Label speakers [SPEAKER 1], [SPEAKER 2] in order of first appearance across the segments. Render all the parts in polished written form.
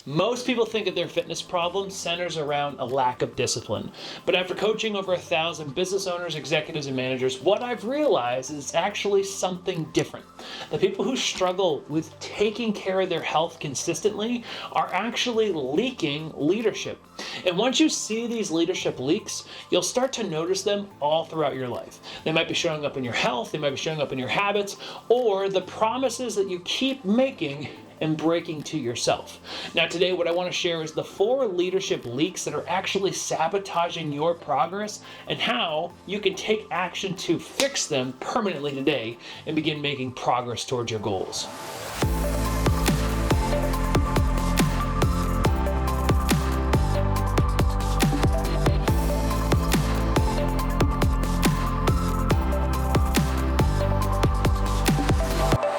[SPEAKER 1] Most people think that their fitness problem centers around a lack of discipline. But after coaching over 1,000 business owners, executives, and managers, what I've realized is actually something different. The people who struggle with taking care of their health consistently are actually leaking leadership. And once you see these leadership leaks, you'll start to notice them all throughout your life. They might be showing up in your health, they might be showing up in your habits, or the promises that you keep making and breaking to yourself. Now today what I want to share is the 4 leadership leaks that are actually sabotaging your progress and how you can take action to fix them permanently today and begin making progress towards your goals.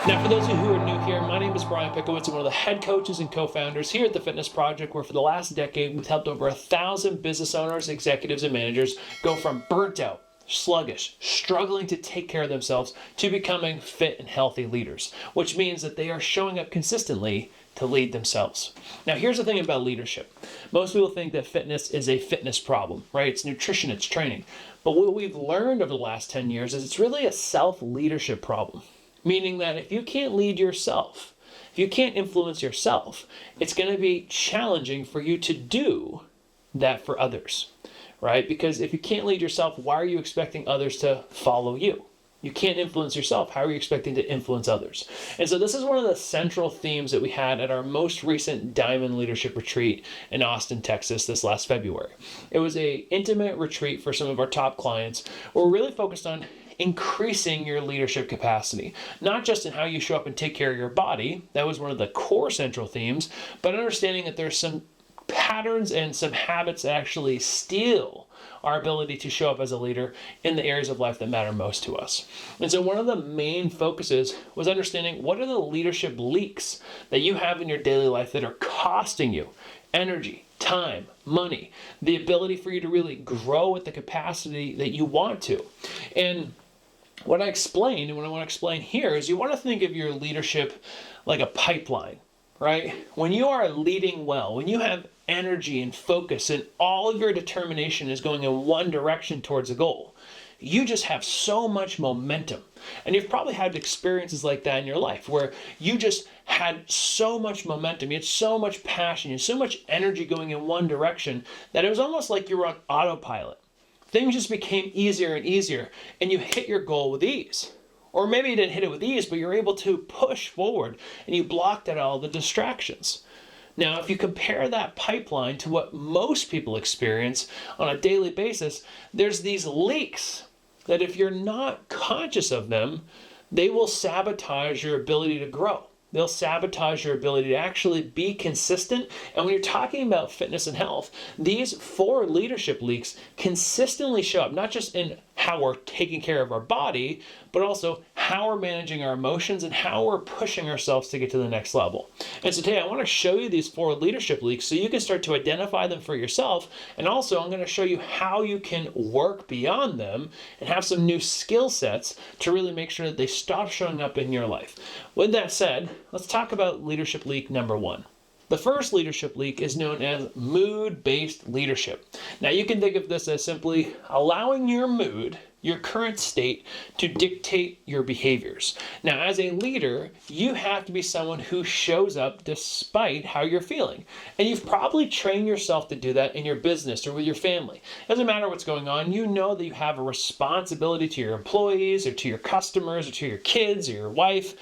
[SPEAKER 1] Now, for those of you who are new here, my name is Brian Pickowitz. I'm one of the head coaches and co-founders here at the Fitness Project, where for the last decade, we've helped over 1,000 business owners, executives, and managers go from burnt out, sluggish, struggling to take care of themselves, to becoming fit and healthy leaders, which means that they are showing up consistently to lead themselves. Now, here's the thing about leadership. Most people think that fitness is a fitness problem, right? It's nutrition, it's training. But what we've learned over the last 10 years is it's really a self-leadership problem. Meaning that if you can't lead yourself, if you can't influence yourself, it's going to be challenging for you to do that for others, right? Because if you can't lead yourself, why are you expecting others to follow you? You can't influence yourself. How are you expecting to influence others? And so this is one of the central themes that we had at our most recent Diamond Leadership Retreat in Austin, Texas this last February. It was an intimate retreat for some of our top clients. We're really focused on increasing your leadership capacity, not just in how you show up and take care of your body. That was one of the core central themes, but understanding that there's some patterns and some habits that actually steal our ability to show up as a leader in the areas of life that matter most to us. And so one of the main focuses was understanding what are the leadership leaks that you have in your daily life that are costing you energy, time, money, the ability for you to really grow at the capacity that you want to. And what I explained, and what I want to explain here, is you want to think of your leadership like a pipeline, right? When you are leading well, when you have energy and focus and all of your determination is going in one direction towards a goal, you just have so much momentum. And you've probably had experiences like that in your life where you just had so much momentum, you had so much passion, you had so much energy going in one direction that it was almost like you were on autopilot. Things just became easier and easier, and you hit your goal with ease. Or maybe you didn't hit it with ease, but you're able to push forward, and you blocked out all the distractions. Now, if you compare that pipeline to what most people experience on a daily basis, there's these leaks that if you're not conscious of them, they will sabotage your ability to grow. They'll sabotage your ability to actually be consistent. And when you're talking about fitness and health, these 4 leadership leaks consistently show up, not just in how we're taking care of our body, but also how we're managing our emotions and how we're pushing ourselves to get to the next level. And so today I want to show you these 4 leadership leaks so you can start to identify them for yourself. And also I'm going to show you how you can work beyond them and have some new skill sets to really make sure that they stop showing up in your life. With that said, let's talk about leadership leak number 1. The first leadership leak is known as mood-based leadership. Now you can think of this as simply allowing your mood, your current state, to dictate your behaviors. Now as a leader, you have to be someone who shows up despite how you're feeling. And you've probably trained yourself to do that in your business or with your family. It doesn't matter what's going on, you know that you have a responsibility to your employees or to your customers or to your kids or your wife.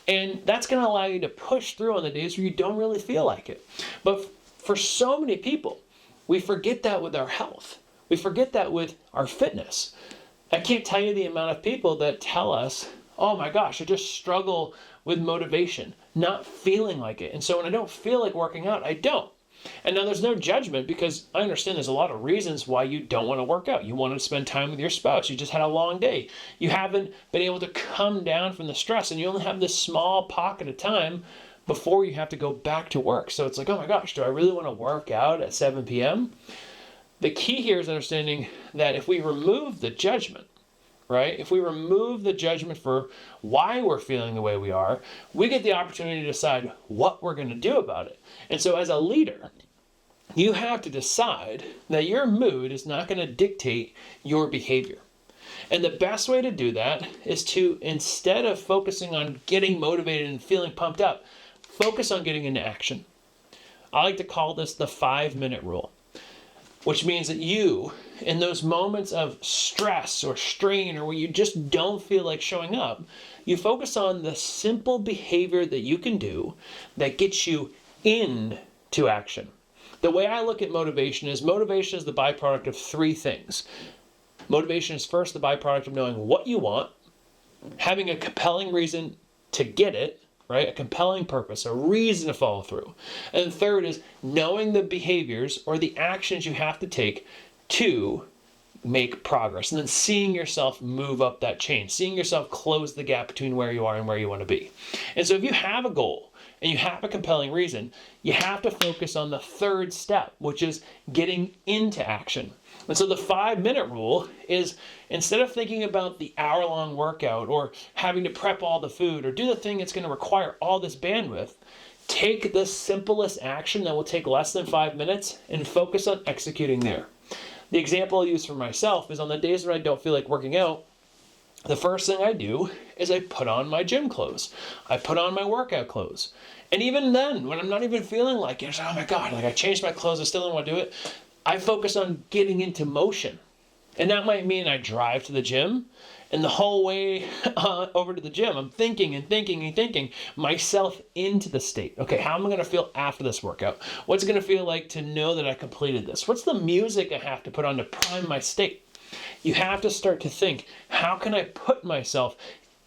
[SPEAKER 1] And that's going to allow you to push through on the days where you don't really feel like it. But for so many people, we forget that with our health. We forget that with our fitness. I can't tell you the amount of people that tell us, oh my gosh, I just struggle with motivation, not feeling like it. And so when I don't feel like working out, I don't. And now there's no judgment because I understand there's a lot of reasons why you don't want to work out. You want to spend time with your spouse. You just had a long day. You haven't been able to come down from the stress and you only have this small pocket of time before you have to go back to work. So it's like, oh my gosh, do I really want to work out at 7 p.m.? The key here is understanding that if we remove the judgment, right? If we remove the judgment for why we're feeling the way we are, we get the opportunity to decide what we're going to do about it. And so as a leader, you have to decide that your mood is not going to dictate your behavior. And the best way to do that is to, instead of focusing on getting motivated and feeling pumped up, focus on getting into action. I like to call this the 5-minute rule, which means that you, in those moments of stress or strain or where you just don't feel like showing up, you focus on the simple behavior that you can do that gets you into action. The way I look at motivation is the byproduct of 3 things. Motivation is first the byproduct of knowing what you want, having a compelling reason to get it, right? A compelling purpose, a reason to follow through. And third is knowing the behaviors or the actions you have to take to make progress. And then seeing yourself move up that chain, seeing yourself close the gap between where you are and where you want to be. And so if you have a goal and you have a compelling reason, you have to focus on the third step, which is getting into action. And so the 5-minute rule is, instead of thinking about the hour-long workout or having to prep all the food or do the thing that's going to require all this bandwidth, take the simplest action that will take less than 5 minutes and focus on executing there. The example I'll use for myself is on the days when I don't feel like working out, the first thing I do is I put on my gym clothes. I put on my workout clothes. And even then, when I'm not even feeling like it, oh my God, like I changed my clothes, I still don't want to do it, I focus on getting into motion. And that might mean I drive to the gym, and the whole way over to the gym, I'm thinking myself into the state. Okay, how am I going to feel after this workout? What's it going to feel like to know that I completed this? What's the music I have to put on to prime my state? You have to start to think, how can I put myself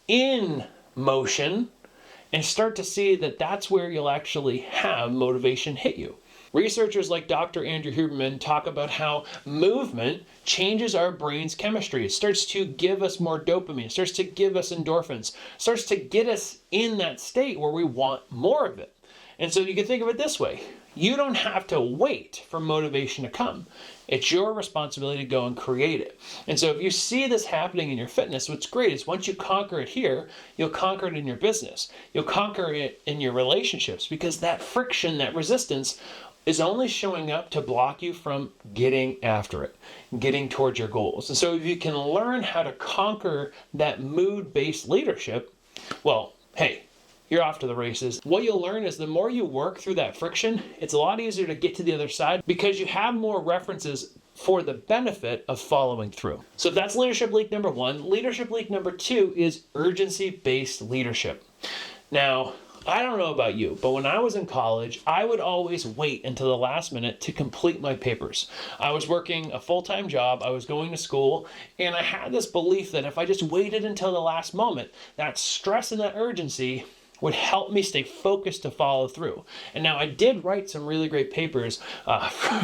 [SPEAKER 1] in motion, and start to see that that's where you'll actually have motivation hit you. Researchers like Dr. Andrew Huberman talk about how movement changes our brain's chemistry. It starts to give us more dopamine, it starts to give us endorphins, starts to get us in that state where we want more of it. And so you can think of it this way. You don't have to wait for motivation to come. It's your responsibility to go and create it. And so if you see this happening in your fitness, what's great is once you conquer it here, you'll conquer it in your business. You'll conquer it in your relationships, because that friction, that resistance is only showing up to block you from getting after it, getting towards your goals. And so if you can learn how to conquer that mood-based leadership, well, hey, you're off to the races. What you'll learn is the more you work through that friction, it's a lot easier to get to the other side because you have more references for the benefit of following through. So that's leadership leak number 1. Leadership leak number 2 is urgency-based leadership. Now, I don't know about you, but when I was in college, I would always wait until the last minute to complete my papers. I was working a full-time job, I was going to school, and I had this belief that if I just waited until the last moment, that stress and that urgency would help me stay focused to follow through. And now I did write some really great papers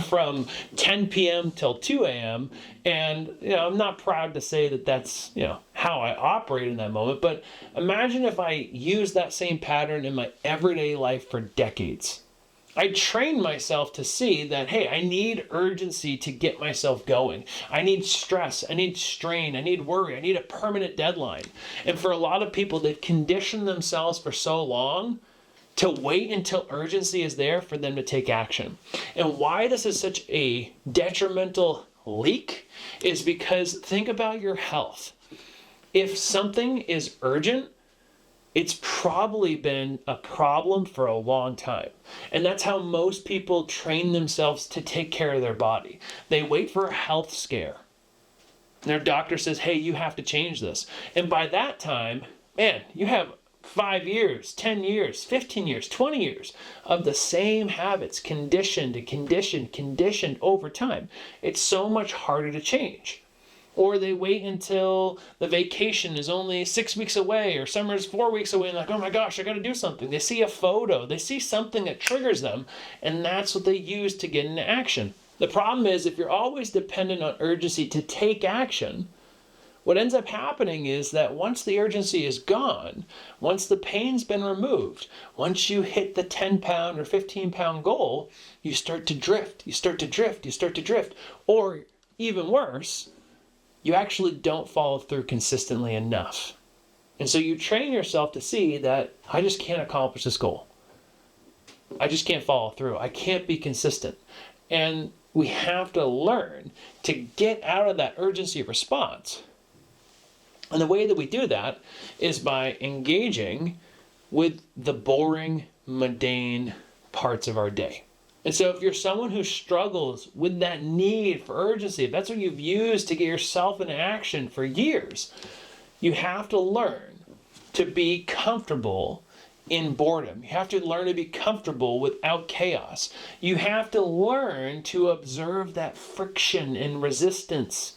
[SPEAKER 1] from 10 p.m. till 2 a.m. And I'm not proud to say that that's how I operate in that moment. But imagine if I used that same pattern in my everyday life for decades. I trained myself to see that, hey, I need urgency to get myself going. I need stress, I need strain, I need worry, I need a permanent deadline. And for a lot of people, they've conditioned themselves for so long to wait until urgency is there for them to take action. And why this is such a detrimental leak is because think about your health. If something is urgent, it's probably been a problem for a long time. And that's how most people train themselves to take care of their body. They wait for a health scare. Their doctor says, hey, you have to change this. And by that time, man, you have 5 years, 10 years, 15 years, 20 years of the same habits, conditioned over time. It's so much harder to change. Or they wait until the vacation is only 6 weeks away or summer's 4 weeks away and like, oh my gosh, I got to do something. They see a photo, they see something that triggers them, and that's what they use to get into action. The problem is if you're always dependent on urgency to take action, what ends up happening is that once the urgency is gone, once the pain's been removed, once you hit the 10-pound or 15-pound goal, you start to drift. Or even worse, you actually don't follow through consistently enough. And so you train yourself to see that I just can't accomplish this goal. I just can't follow through. I can't be consistent. And we have to learn to get out of that urgency response. And the way that we do that is by engaging with the boring, mundane parts of our day. And so if you're someone who struggles with that need for urgency, if that's what you've used to get yourself in action for years, you have to learn to be comfortable in boredom. You have to learn to be comfortable without chaos. You have to learn to observe that friction and resistance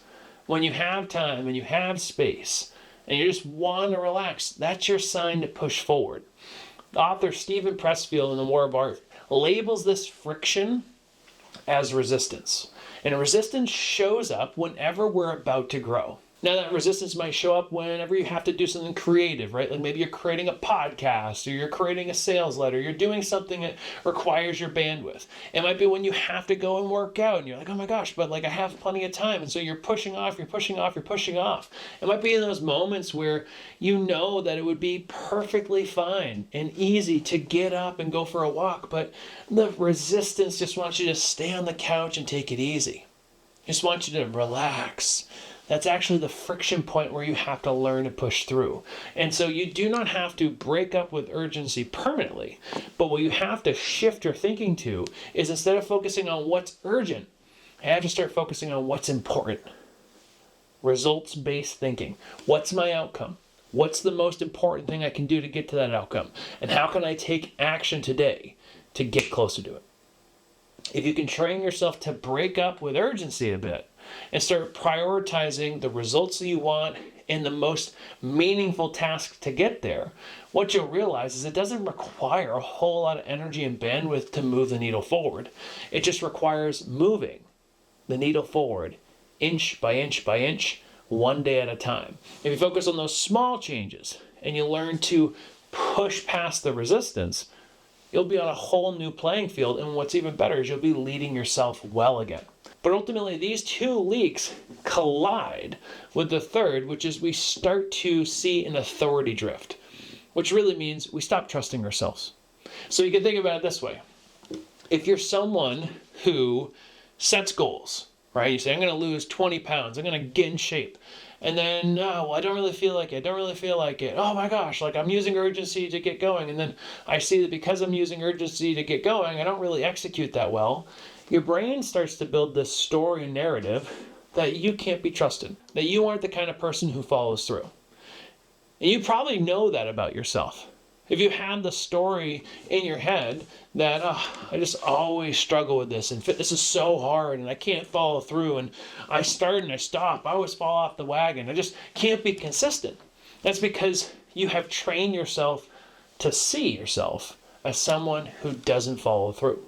[SPEAKER 1] when you have time and you have space and you just want to relax. That's your sign to push forward. The author Stephen Pressfield in The War of Art labels this friction as resistance. And resistance shows up whenever we're about to grow. Now, that resistance might show up whenever you have to do something creative, right? Like maybe you're creating a podcast or you're creating a sales letter. You're doing something that requires your bandwidth. It might be when you have to go and work out and you're like, oh my gosh, but like I have plenty of time. And so you're pushing off. It might be in those moments where you know that it would be perfectly fine and easy to get up and go for a walk, but the resistance just wants you to stay on the couch and take it easy. Just wants you to relax. That's actually the friction point where you have to learn to push through. And so you do not have to break up with urgency permanently, but what you have to shift your thinking to is instead of focusing on what's urgent, I have to start focusing on what's important. Results-based thinking. What's my outcome? What's the most important thing I can do to get to that outcome? And how can I take action today to get closer to it? If you can train yourself to break up with urgency a bit and start prioritizing the results that you want and the most meaningful tasks to get there, what you'll realize is it doesn't require a whole lot of energy and bandwidth to move the needle forward. It just requires moving the needle forward inch by inch by inch, one day at a time. If you focus on those small changes and you learn to push past the resistance, you'll be on a whole new playing field, and what's even better is you'll be leading yourself well again. But ultimately, these two leaks collide with the third, which is we start to see an authority drift, which really means we stop trusting ourselves. So you can think about it this way. If you're someone who sets goals, right? You say, I'm going to lose 20 pounds. I'm going to get in shape. And then, I don't really feel like it. Oh my gosh, like I'm using urgency to get going. And then I see that because I'm using urgency to get going, I don't really execute that well. Your brain starts to build this story and narrative that you can't be trusted, that you aren't the kind of person who follows through. And you probably know that about yourself. If you have the story in your head that, I just always struggle with this and fitness is so hard and I can't follow through and I start and I stop, I always fall off the wagon, I just can't be consistent. That's because you have trained yourself to see yourself as someone who doesn't follow through.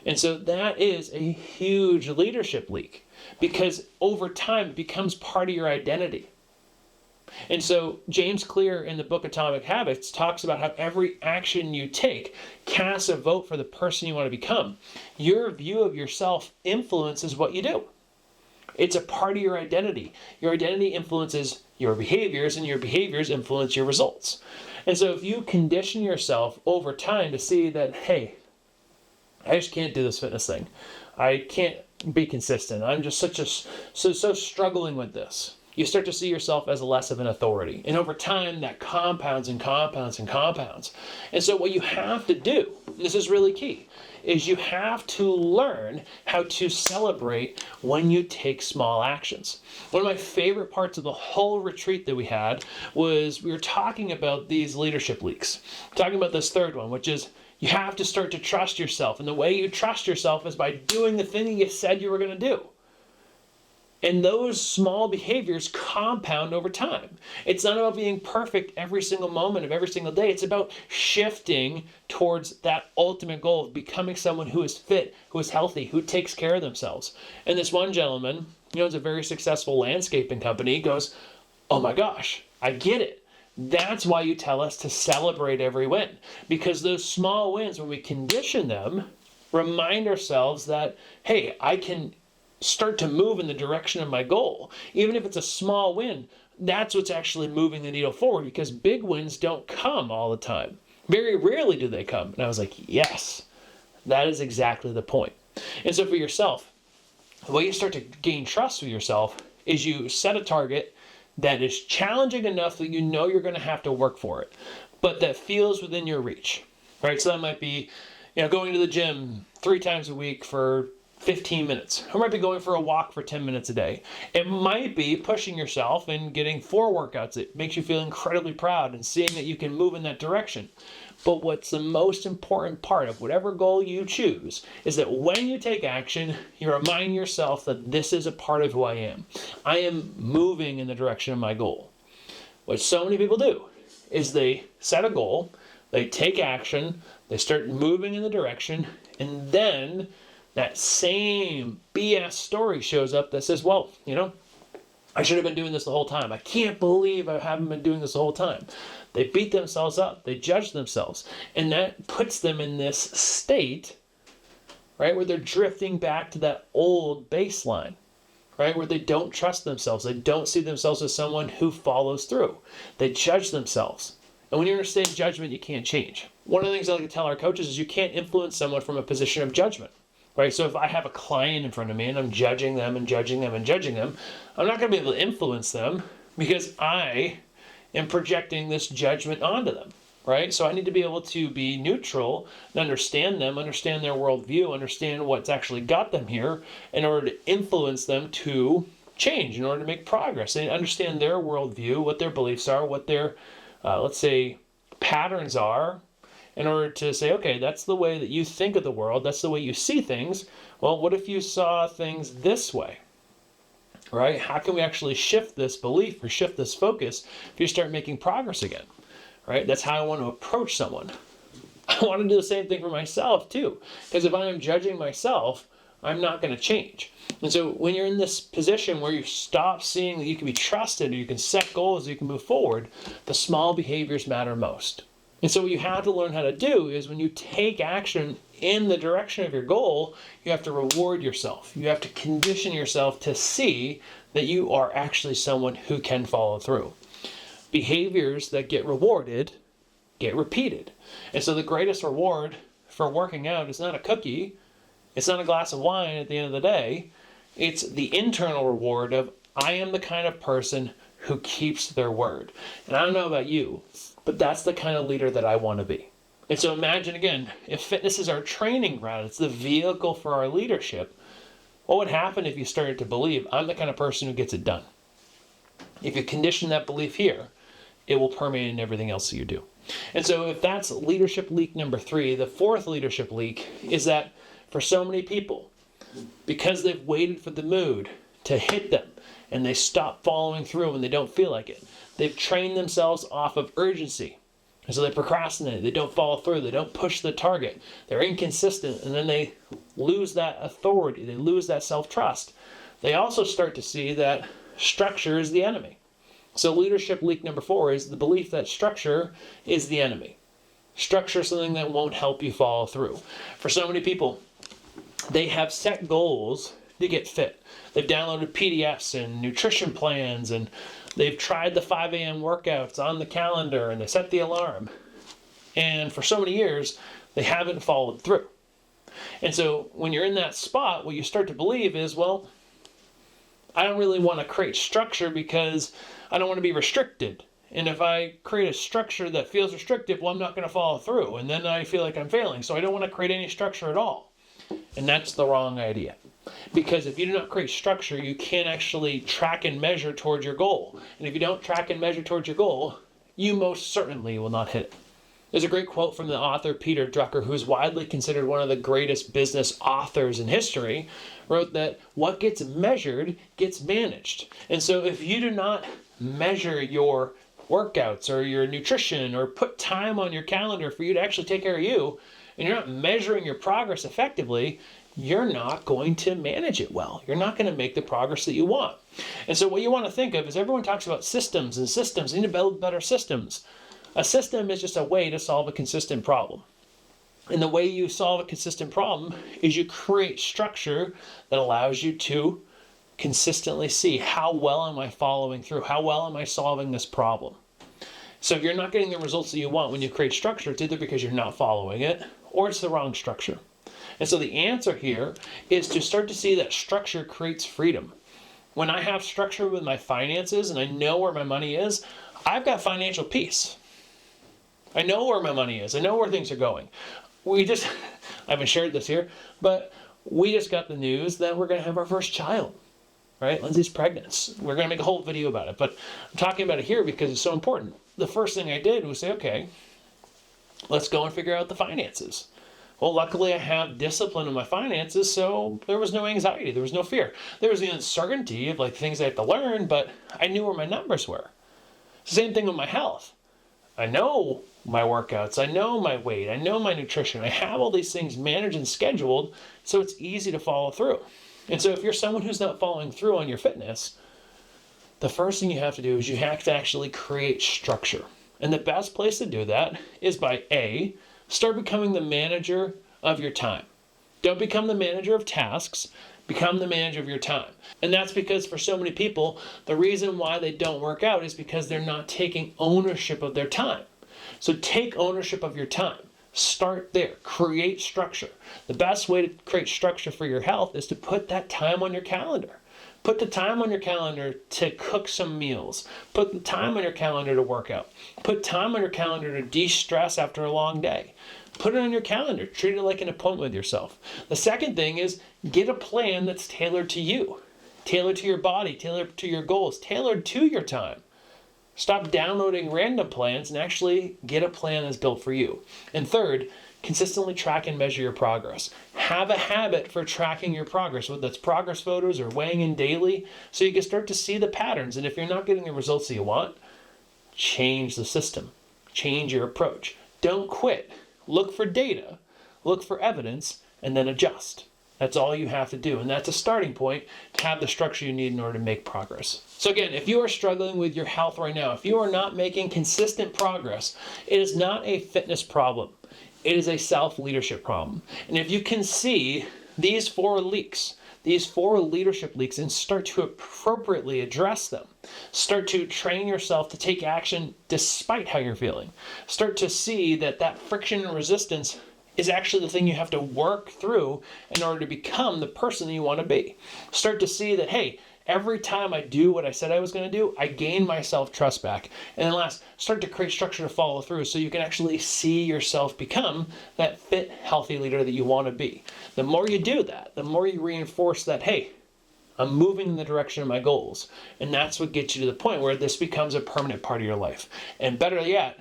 [SPEAKER 1] And so that is a huge leadership leak because over time it becomes part of your identity. And so James Clear in the book Atomic Habits talks about how every action you take casts a vote for the person you want to become. Your view of yourself influences what you do. It's a part of your identity. Your identity influences your behaviors, and your behaviors influence your results. And so if you condition yourself over time to see that, hey, I just can't do this fitness thing. I can't be consistent. I'm just so struggling with this. You start to see yourself as less of an authority. And over time, that compounds and compounds and compounds. And so what you have to do, and this is really key, is you have to learn how to celebrate when you take small actions. One of my favorite parts of the whole retreat that we had was we were talking about these leadership leaks. Talking about this third one, which is you have to start to trust yourself. And the way you trust yourself is by doing the thing you said you were going to do. And those small behaviors compound over time. It's not about being perfect every single moment of every single day. It's about shifting towards that ultimate goal of becoming someone who is fit, who is healthy, who takes care of themselves. And this one gentleman, it's a very successful landscaping company, goes, oh my gosh, I get it. That's why you tell us to celebrate every win. Because those small wins, when we condition them, remind ourselves that, hey, I can start to move in the direction of my goal. Even if it's a small win, that's what's actually moving the needle forward, because big wins don't come all the time. Very rarely do they come. And I was like, yes, that is exactly the point. And so for yourself, the way you start to gain trust with yourself is you set a target that is challenging enough that you know you're going to have to work for it, but that feels within your reach, right? So that might be, going to the gym 3 times a week for 15 minutes. Or might be going for a walk for 10 minutes a day. It might be pushing yourself and getting 4 workouts that makes you feel incredibly proud and seeing that you can move in that direction. But what's the most important part of whatever goal you choose is that when you take action, you remind yourself that this is a part of who I am. I am moving in the direction of my goal. What so many people do is they set a goal, they take action, they start moving in the direction, and then that same BS story shows up that says, well, I should have been doing this the whole time. I can't believe I haven't been doing this the whole time. They beat themselves up. They judge themselves. And that puts them in this state, right, where they're drifting back to that old baseline, right, where they don't trust themselves. They don't see themselves as someone who follows through. They judge themselves. And when you're in a state of judgment, you can't change. One of the things I like to tell our coaches is you can't influence someone from a position of judgment. Right, so if I have a client in front of me and I'm judging them and judging them and judging them, I'm not going to be able to influence them because I am projecting this judgment onto them, right? So I need to be able to be neutral and understand them, understand their worldview, understand what's actually got them here in order to influence them to change, in order to make progress, and understand their worldview, what their beliefs are, what their, let's say, patterns are, in order to say, okay, that's the way that you think of the world, that's the way you see things. Well, what if you saw things this way, right? How can we actually shift this belief or shift this focus if you start making progress again, right? That's how I want to approach someone. I want to do the same thing for myself too, because if I am judging myself, I'm not going to change. And so when you're in this position where you stop seeing that you can be trusted, or you can set goals, you can move forward, the small behaviors matter most. And so what you have to learn how to do is when you take action in the direction of your goal, you have to reward yourself. You have to condition yourself to see that you are actually someone who can follow through. Behaviors that get rewarded get repeated. And so the greatest reward for working out is not a cookie. It's not a glass of wine at the end of the day. It's the internal reward of, I am the kind of person who keeps their word. And I don't know about you, but that's the kind of leader that I want to be. And so imagine again, if fitness is our training ground, it's the vehicle for our leadership, what would happen if you started to believe, I'm the kind of person who gets it done? If you condition that belief here, it will permeate in everything else that you do. And so if that's leadership leak number 3, the 4th leadership leak is that for so many people, because they've waited for the mood to hit them and they stop following through when they don't feel like it, they've trained themselves off of urgency. And so they procrastinate, they don't follow through, they don't push the target, they're inconsistent, and then they lose that authority, they lose that self-trust. They also start to see that structure is the enemy. So leadership leak number 4 is the belief that structure is the enemy. Structure is something that won't help you follow through. For so many people, they have set goals to get fit. They've downloaded PDFs and nutrition plans, and they've tried the 5 a.m. workouts on the calendar, and they set the alarm. And for so many years, they haven't followed through. And so when you're in that spot, what you start to believe is, well, I don't really want to create structure because I don't want to be restricted. And if I create a structure that feels restrictive, well, I'm not going to follow through. And then I feel like I'm failing. So I don't want to create any structure at all. And that's the wrong idea. Because if you do not create structure, you can't actually track and measure towards your goal. And if you don't track and measure towards your goal, you most certainly will not hit it. There's a great quote from the author Peter Drucker, who's widely considered one of the greatest business authors in history, wrote that what gets measured gets managed. And so if you do not measure your workouts or your nutrition or put time on your calendar for you to actually take care of you, and you're not measuring your progress effectively, you're not going to manage it well. You're not going to make the progress that you want. And so what you want to think of is everyone talks about systems and systems. You need to build better systems. A system is just a way to solve a consistent problem. And the way you solve a consistent problem is you create structure that allows you to consistently see how well am I following through? How well am I solving this problem? So if you're not getting the results that you want when you create structure, it's either because you're not following it or it's the wrong structure. And so the answer here is to start to see that structure creates freedom. When I have structure with my finances and I know where my money is, I've got financial peace. I know where my money is. I know where things are going. I haven't shared this here, but we just got the news that we're going to have our first child, right? Lindsay's pregnant. We're going to make a whole video about it, but I'm talking about it here because it's so important. The first thing I did was say, okay, let's go and figure out the finances. Well, luckily I have discipline in my finances, so there was no anxiety, there was no fear. There was the uncertainty of like things I have to learn, but I knew where my numbers were. Same thing with my health. I know my workouts, I know my weight, I know my nutrition. I have all these things managed and scheduled, so it's easy to follow through. And so if you're someone who's not following through on your fitness, the first thing you have to do is you have to actually create structure. And the best place to do that is by A, start becoming the manager of your time. Don't become the manager of tasks, become the manager of your time. And that's because for so many people, the reason why they don't work out is because they're not taking ownership of their time. So take ownership of your time. Start there. Create structure. The best way to create structure for your health is to put that time on your calendar. Put the time on your calendar to cook some meals. Put the time on your calendar to work out. Put time on your calendar to de-stress after a long day. Put it on your calendar. Treat it like an appointment with yourself. The second thing is get a plan that's tailored to you. Tailored to your body, tailored to your goals, tailored to your time. Stop downloading random plans and actually get a plan that's built for you. And third, consistently track and measure your progress. Have a habit for tracking your progress, whether that's progress photos or weighing in daily, so you can start to see the patterns. And if you're not getting the results that you want, change the system. Change your approach. Don't quit. Look for data, look for evidence, and then adjust. That's all you have to do. And that's a starting point to have the structure you need in order to make progress. So again, if you are struggling with your health right now, if you are not making consistent progress, it is not a fitness problem. It is a self-leadership problem. And if you can see these 4 leaks, these 4 leadership leaks, and start to appropriately address them, start to train yourself to take action despite how you're feeling, start to see that that friction and resistance is actually the thing you have to work through in order to become the person that you want to be. Start to see that, hey, every time I do what I said I was going to do, I gain my self-trust back. And then last, start to create structure to follow through so you can actually see yourself become that fit, healthy leader that you want to be. The more you do that, the more you reinforce that, hey, I'm moving in the direction of my goals. And that's what gets you to the point where this becomes a permanent part of your life. And better yet,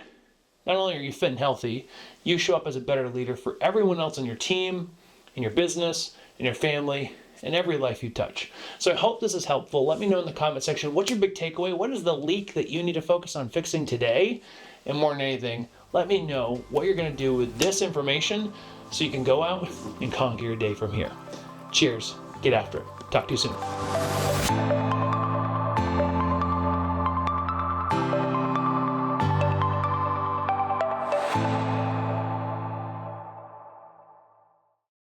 [SPEAKER 1] not only are you fit and healthy, you show up as a better leader for everyone else on your team, in your business, in your family, and every life you touch. So I hope this is helpful. Let me know in the comment section, what's your big takeaway? What is the leak that you need to focus on fixing today? And more than anything, let me know what you're going to do with this information so you can go out and conquer your day from here. Cheers. Get after it. Talk to you soon.